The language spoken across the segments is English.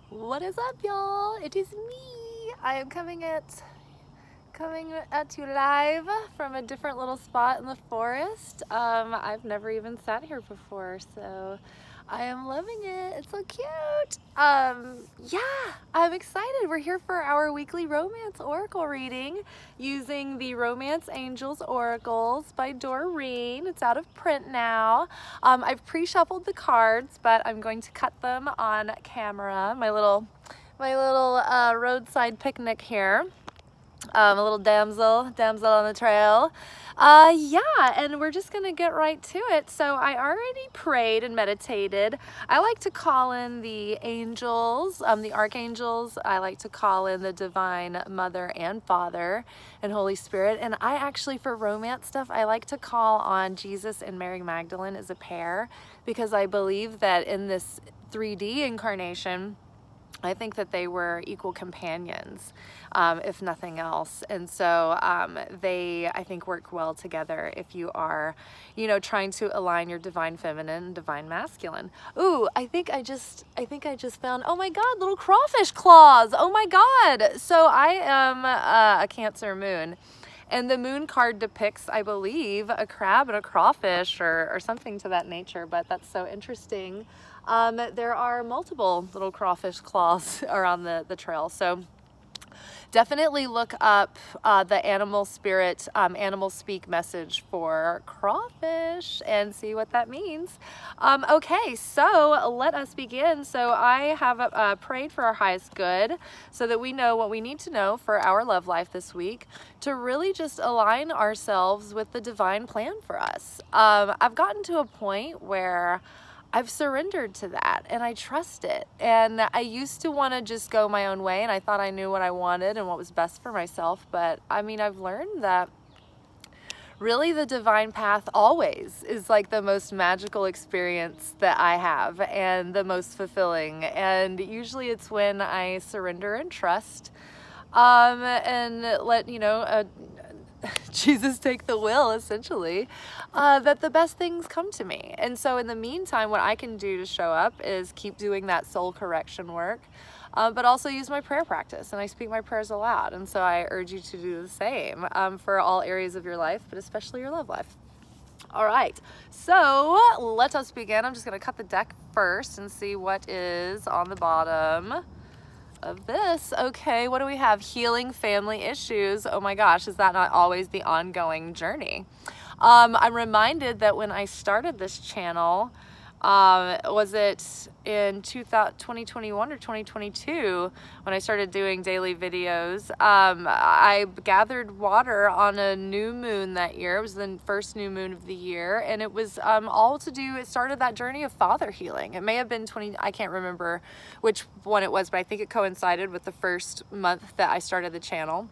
What is up, y'all? It is me. I am coming at you live from a different little spot in the forest. I've never even sat here before, so I am loving it. It's so cute. Yeah, I'm excited. We're here for our weekly romance oracle reading using the Romance Angels Oracles by Doreen. It's out of print now. I've pre-shuffled the cards, but I'm going to cut them on camera. My little roadside picnic here. A little damsel on the trail. Yeah, and we're just gonna get right to it. So I already prayed and meditated. I like to call in the angels, the archangels. I like to call in the divine mother and father and Holy Spirit. And I actually, for romance stuff, I like to call on Jesus and Mary Magdalene as a pair, because I believe that in this 3D incarnation, I think that they were equal companions, if nothing else. And so they, I think, work well together if you are, you know, trying to align your divine feminine and divine masculine. Ooh, I think I just found, oh my God, little crawfish claws. Oh my God. So I am a Cancer moon. And the moon card depicts, I believe, a crab and a crawfish or something to that nature, but that's so interesting. There are multiple little crawfish claws around the trail. So definitely look up the animal spirit, animal speak message for crawfish and see what that means. Okay, so let us begin. So I have prayed for our highest good so that we know what we need to know for our love life this week to really just align ourselves with the divine plan for us. I've gotten to a point where I've surrendered to that and I trust it. And I used to want to just go my own way, and I thought I knew what I wanted and what was best for myself. But I mean, I've learned that really the divine path always is like the most magical experience that I have and the most fulfilling. And usually it's when I surrender and trust and let, you know, Jesus take the will, essentially, that the best things come to me. And so in the meantime, what I can do to show up is keep doing that soul correction work, but also use my prayer practice, and I speak my prayers aloud. And so I urge you to do the same for all areas of your life, but especially your love life. All right, so let us begin. I'm just going to cut the deck first and see what is on the bottom of this. Okay, what do we have? Healing family issues. Oh my gosh, is that not always the ongoing journey? I'm reminded that when I started this channel, was it in 2021 or 2022 when I started doing daily videos, I gathered water on a new moon that year. It was the first new moon of the year, and it was all to do, it started that journey of father healing. It may have been I can't remember which one it was, but I think it coincided with the first month that I started the channel.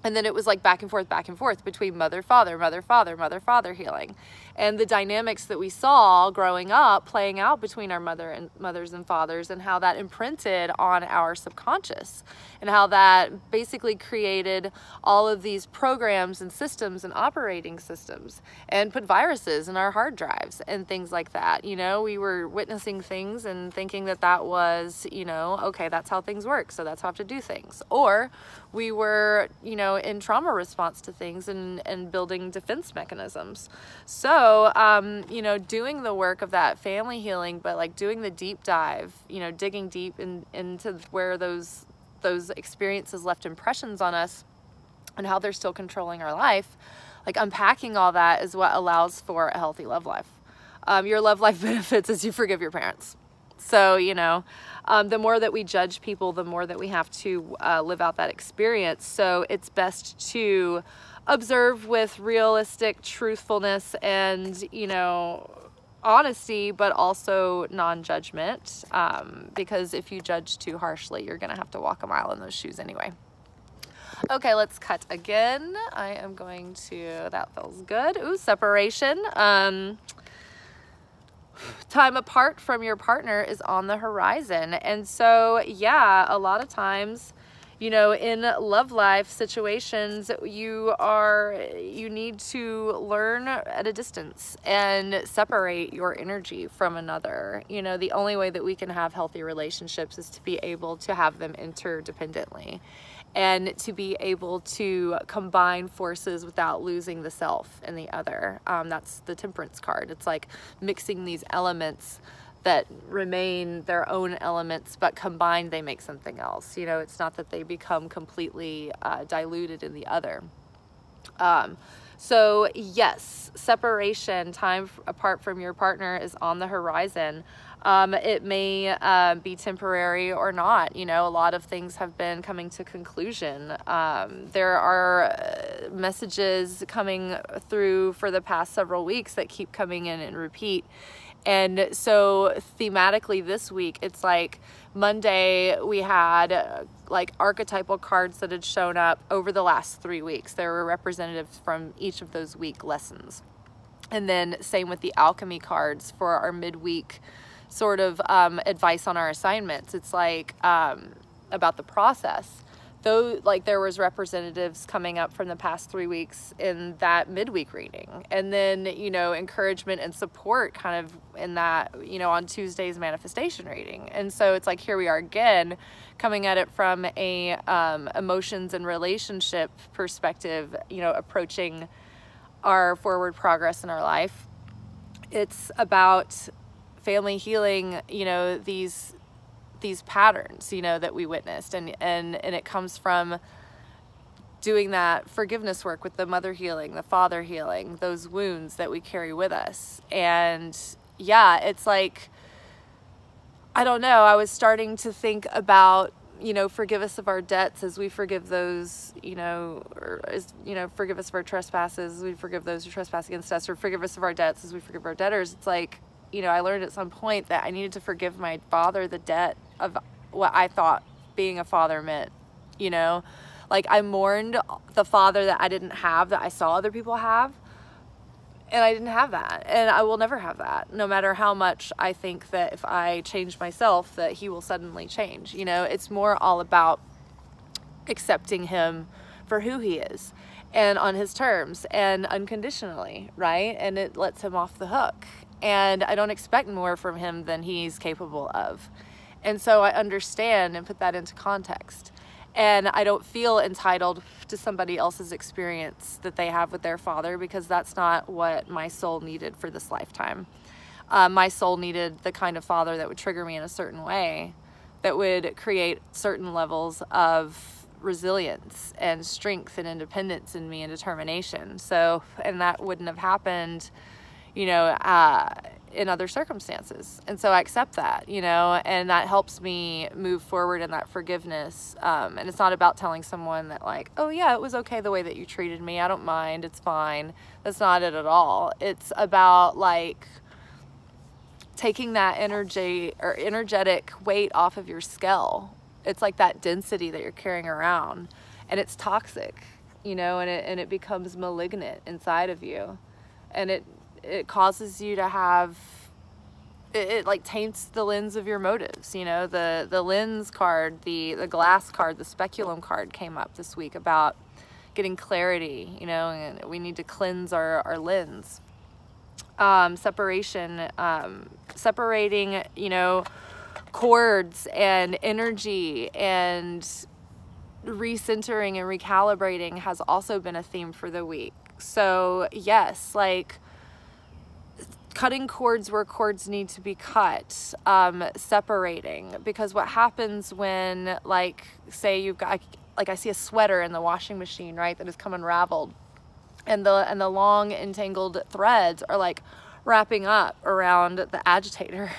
And then it was like back and forth between mother, father, mother, father, mother, father healing. And the dynamics that we saw growing up playing out between our mothers and fathers, and how that imprinted on our subconscious, and how that basically created all of these programs and systems and operating systems, and put viruses in our hard drives and things like that. You know, we were witnessing things and thinking that that was, you know, okay, that's how things work, so that's how I have to do things. Or we were, you know, in trauma response to things and building defense mechanisms. So, you know, doing the work of that family healing, but like doing the deep dive, you know, digging deep into where those experiences left impressions on us and how they're still controlling our life, like unpacking all that is what allows for a healthy love life. Your love life benefits as you forgive your parents. So, you know, the more that we judge people, the more that we have to live out that experience. So it's best to observe with realistic truthfulness and, you know, honesty, but also non-judgment, because if you judge too harshly, you're gonna have to walk a mile in those shoes anyway. Okay, let's cut again. I am going to, that feels good. Ooh, separation. Time apart from your partner is on the horizon. And so, yeah, a lot of times, You know, in love life situations, you need to learn at a distance and separate your energy from another. You know, the only way that we can have healthy relationships is to be able to have them interdependently, and to be able to combine forces without losing the self in the other. That's the Temperance card. It's like mixing these elements that remain their own elements, but combined they make something else. You know, it's not that they become completely diluted in the other. So yes, separation, time apart from your partner is on the horizon. It may be temporary or not. You know, a lot of things have been coming to conclusion. There are messages coming through for the past several weeks that keep coming in and repeat. And so thematically this week, it's like Monday we had like archetypal cards that had shown up over the last 3 weeks. There were representatives from each of those week lessons. And then same with the alchemy cards for our midweek sort of advice on our assignments. It's like about the process. Though, like, there was representatives coming up from the past 3 weeks in that midweek reading, and then, you know, encouragement and support kind of in that, you know, on Tuesday's manifestation reading. And so it's like, here we are again, coming at it from a emotions and relationship perspective, you know, approaching our forward progress in our life. It's about family healing, you know, these patterns, you know, that we witnessed, and it comes from doing that forgiveness work with the mother healing, the father healing, those wounds that we carry with us. And yeah, it's like, I don't know, I was starting to think about, you know, forgive us of our debts as we forgive those, you know, or as, you know, forgive us of our trespasses as we forgive those who trespass against us, or forgive us of our debts as we forgive our debtors. It's like, you know, I learned at some point that I needed to forgive my father the debt of what I thought being a father meant, you know? Like, I mourned the father that I didn't have, that I saw other people have, and I didn't have that, and I will never have that, no matter how much I think that if I change myself that he will suddenly change. You know, it's more all about accepting him for who he is and on his terms and unconditionally, right? And it lets him off the hook, and I don't expect more from him than he's capable of. And so I understand and put that into context. And I don't feel entitled to somebody else's experience that they have with their father, because that's not what my soul needed for this lifetime. My soul needed the kind of father that would trigger me in a certain way, that would create certain levels of resilience and strength and independence in me and determination. So, and that wouldn't have happened, you know, in other circumstances. And so I accept that, you know, and that helps me move forward in that forgiveness. And it's not about telling someone that, like, oh yeah, it was okay the way that you treated me, I don't mind, it's fine. That's not it at all. It's about, like, taking that energy or energetic weight off of your skull. It's like that density that you're carrying around, and it's toxic, you know, and it becomes malignant inside of you, and it causes you to have, it like taints the lens of your motives. You know, the lens card, the glass card, the speculum card came up this week about getting clarity, you know, and we need to cleanse our lens. Separation, separating, you know, cords and energy, and recentering and recalibrating has also been a theme for the week. So yes, like, cutting cords where cords need to be cut, separating, because what happens when, like, say you've got, like, I see a sweater in the washing machine, right, that has come unraveled, and the long entangled threads are like wrapping up around the agitator.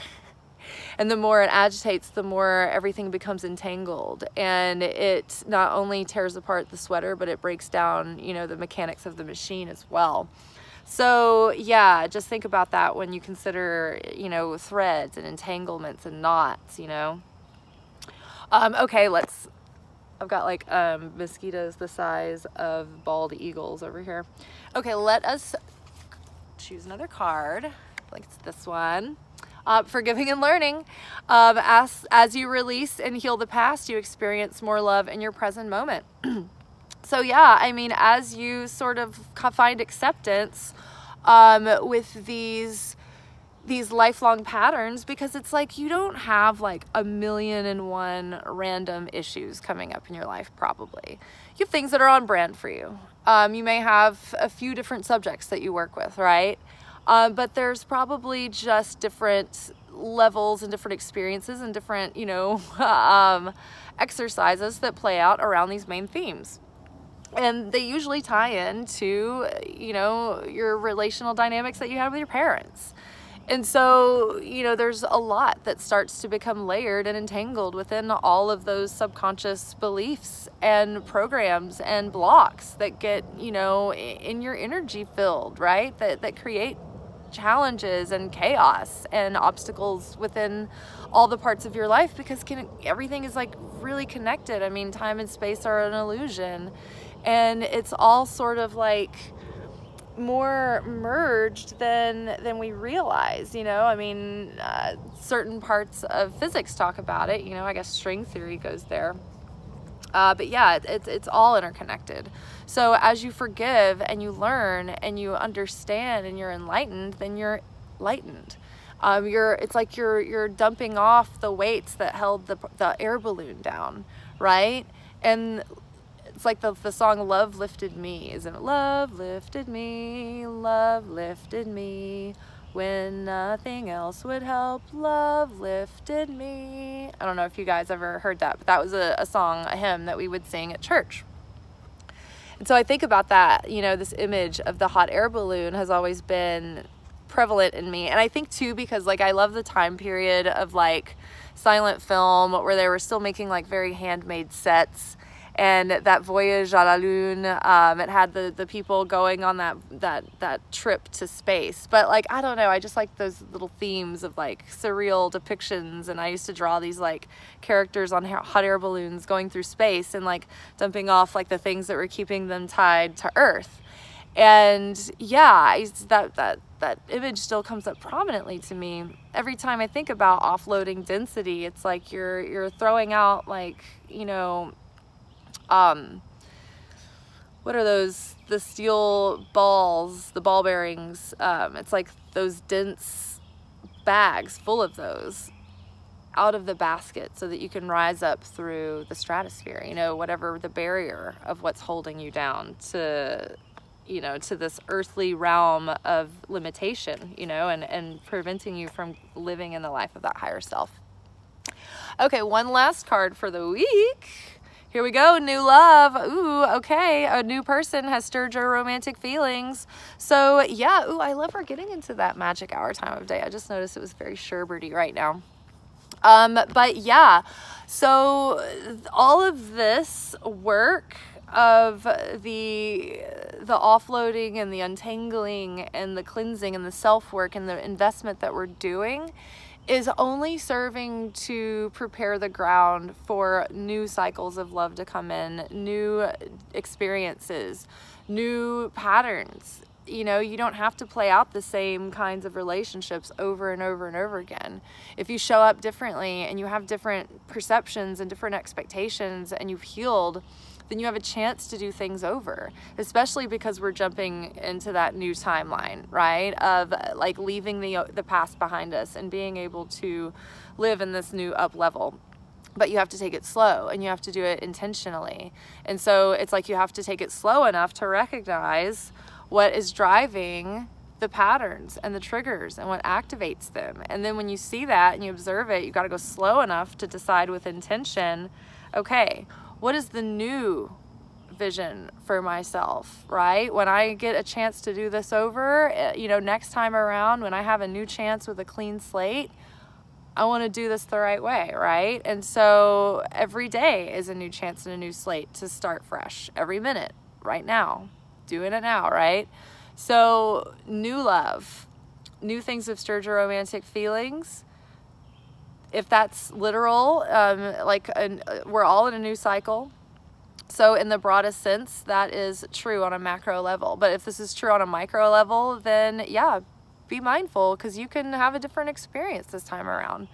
And the more it agitates, the more everything becomes entangled, and it not only tears apart the sweater, but it breaks down, you know, the mechanics of the machine as well. So yeah, just think about that when you consider, you know, threads and entanglements and knots, you know. Okay, I've got like mosquitoes the size of bald eagles over here. Okay, let us choose another card. I think it's this one. forgiving and learning. As you release and heal the past, you experience more love in your present moment. So yeah, I mean, as you sort of find acceptance with these lifelong patterns, because it's like you don't have like 1,000,001 random issues coming up in your life. Probably you have things that are on brand for you. You may have a few different subjects that you work with, right? But there's probably just different levels and different experiences and different, you know, exercises that play out around these main themes. And they usually tie into, you know, your relational dynamics that you have with your parents. And so, you know, there's a lot that starts to become layered and entangled within all of those subconscious beliefs and programs and blocks that get, you know, in your energy field, right? That create challenges and chaos and obstacles within all the parts of your life, because everything is like really connected. I mean, time and space are an illusion, and it's all sort of like more merged than we realize, you know. I mean, certain parts of physics talk about it, you know. I guess string theory goes there. But yeah, it's all interconnected. So as you forgive and you learn and you understand and you're enlightened, then you're lightened. It's like you're dumping off the weights that held the air balloon down, right? And it's like the song "Love Lifted Me," isn't it? Love lifted me, love lifted me, when nothing else would help, love lifted me. I don't know if you guys ever heard that, but that was a song, a hymn that we would sing at church. And so I think about that, you know, this image of the hot air balloon has always been prevalent in me. And I think too, because like I love the time period of like silent film where they were still making like very handmade sets. And that Voyage à la Lune, it had the people going on that trip to space. But like, I don't know, I just like those little themes of like surreal depictions. And I used to draw these like characters on hot air balloons going through space and like dumping off like the things that were keeping them tied to Earth. And yeah, that image still comes up prominently to me every time I think about offloading density. It's like you're throwing out like, you know, what are those, the steel balls, the ball bearings, it's like those dense bags full of those out of the basket so that you can rise up through the stratosphere, you know, whatever the barrier of what's holding you down to, you know, to this earthly realm of limitation, you know, and preventing you from living in the life of that higher self. Okay, one last card for the week. Here we go, new love. Ooh, okay, a new person has stirred your romantic feelings. So yeah, ooh, I love we're getting into that magic hour time of day. I just noticed it was very sherbety right now. But yeah, so all of this work of the offloading and the untangling and the cleansing and the self-work and the investment that we're doing is only serving to prepare the ground for new cycles of love to come in, new experiences, new patterns. You know, you don't have to play out the same kinds of relationships over and over and over again. If you show up differently and you have different perceptions and different expectations and you've healed, then you have a chance to do things over, especially because we're jumping into that new timeline, right? Of like leaving the past behind us and being able to live in this new up level. But you have to take it slow and you have to do it intentionally. And so it's like you have to take it slow enough to recognize what is driving the patterns and the triggers and what activates them. And then when you see that and you observe it, you got to go slow enough to decide with intention, okay, what is the new vision for myself, right? When I get a chance to do this over, you know, next time around, when I have a new chance with a clean slate, I want to do this the right way, right? And so every day is a new chance and a new slate to start fresh. Every minute, right now, doing it now, right? So new love, new things have stirred your romantic feelings. If that's literal, we're all in a new cycle. So in the broadest sense, that is true on a macro level. But if this is true on a micro level, then yeah, be mindful, because you can have a different experience this time around.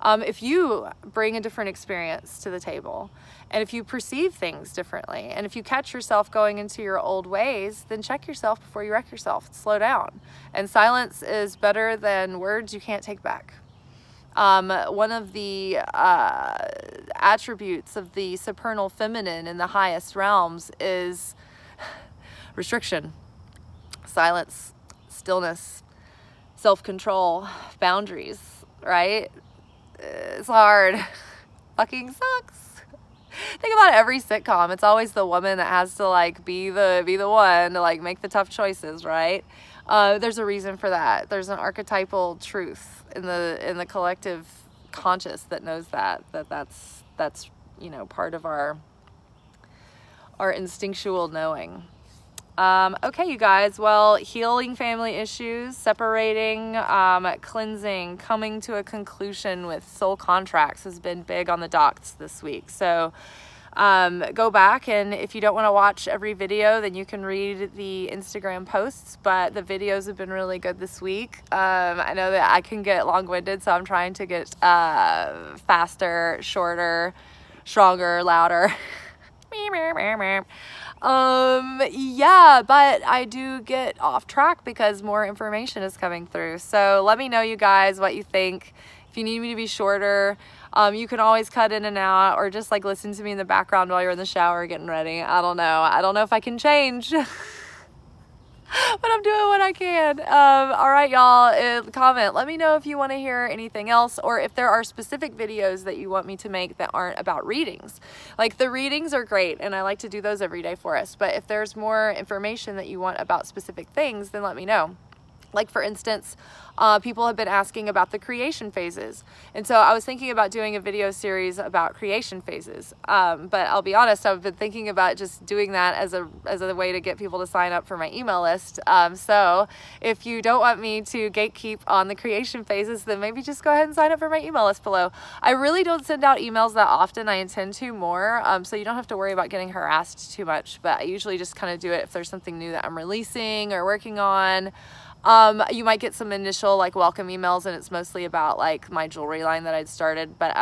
If you bring a different experience to the table, and if you perceive things differently, and if you catch yourself going into your old ways, then check yourself before you wreck yourself. Slow down. And silence is better than words you can't take back. One of the attributes of the supernal feminine in the highest realms is restriction, silence, stillness, self-control, boundaries, right? It's hard. Fucking sucks. Think about every sitcom. It's always the woman that has to like be the one to like make the tough choices, right? There's a reason for that. There's an archetypal truth in the collective conscious that knows that's you know, part of our instinctual knowing. Okay, you guys, well, healing family issues, separating, cleansing, coming to a conclusion with soul contracts has been big on the docs this week. So go back, and if you don't want to watch every video, then you can read the Instagram posts, but the videos have been really good this week. I know that I can get long-winded, so I'm trying to get faster, shorter, stronger, louder. Yeah, but I do get off track because more information is coming through. So let me know, you guys, what you think. If you need me to be shorter, you can always cut in and out, or just like listen to me in the background while you're in the shower getting ready. I don't know if I can change. But I'm doing what I can. All right, y'all, comment. Let me know if you want to hear anything else, or if there are specific videos that you want me to make that aren't about readings. Like, the readings are great, and I like to do those every day for us. But if there's more information that you want about specific things, then let me know. Like, for instance, people have been asking about the creation phases. And so I was thinking about doing a video series about creation phases. But I'll be honest, I've been thinking about just doing that as a way to get people to sign up for my email list. So if you don't want me to gatekeep on the creation phases, then maybe just go ahead and sign up for my email list below. I really don't send out emails that often. I intend to more. So you don't have to worry about getting harassed too much. But I usually just kind of do it if there's something new that I'm releasing or working on. You might get some initial like welcome emails, and it's mostly about like my jewelry line that I'd started, but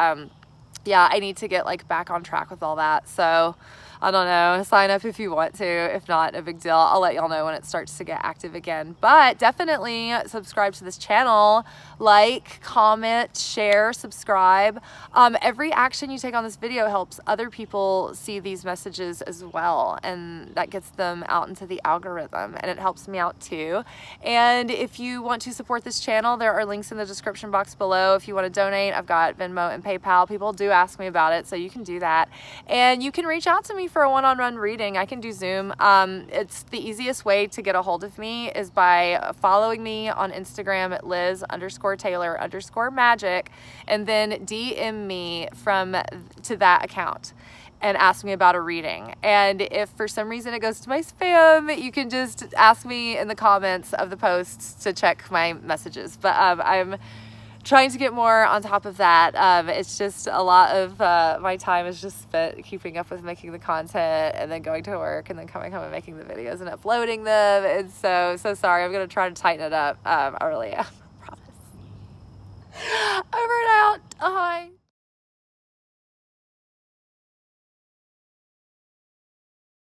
yeah, I need to get like back on track with all that. So I don't know, sign up if you want to. If not, a big deal. I'll let y'all know when it starts to get active again. But definitely subscribe to this channel, like, comment, share, subscribe. Every action you take on this video helps other people see these messages as well, and that gets them out into the algorithm, and it helps me out too. And if you want to support this channel, there are links in the description box below. If you want to donate, I've got Venmo and PayPal. People do ask me about it, so you can do that. And you can reach out to me for a one-on-one reading. I can do Zoom. It's the easiest way to get a hold of me is by following me on Instagram at Liz_Taylor_magic, and then DM me to that account and ask me about a reading. And if for some reason it goes to my spam, you can just ask me in the comments of the posts to check my messages. But I'm trying to get more on top of that. It's just a lot of my time is just spent keeping up with making the content, and then going to work, and then coming home and making the videos and uploading them. And so sorry, I'm gonna try to tighten it up. I really am.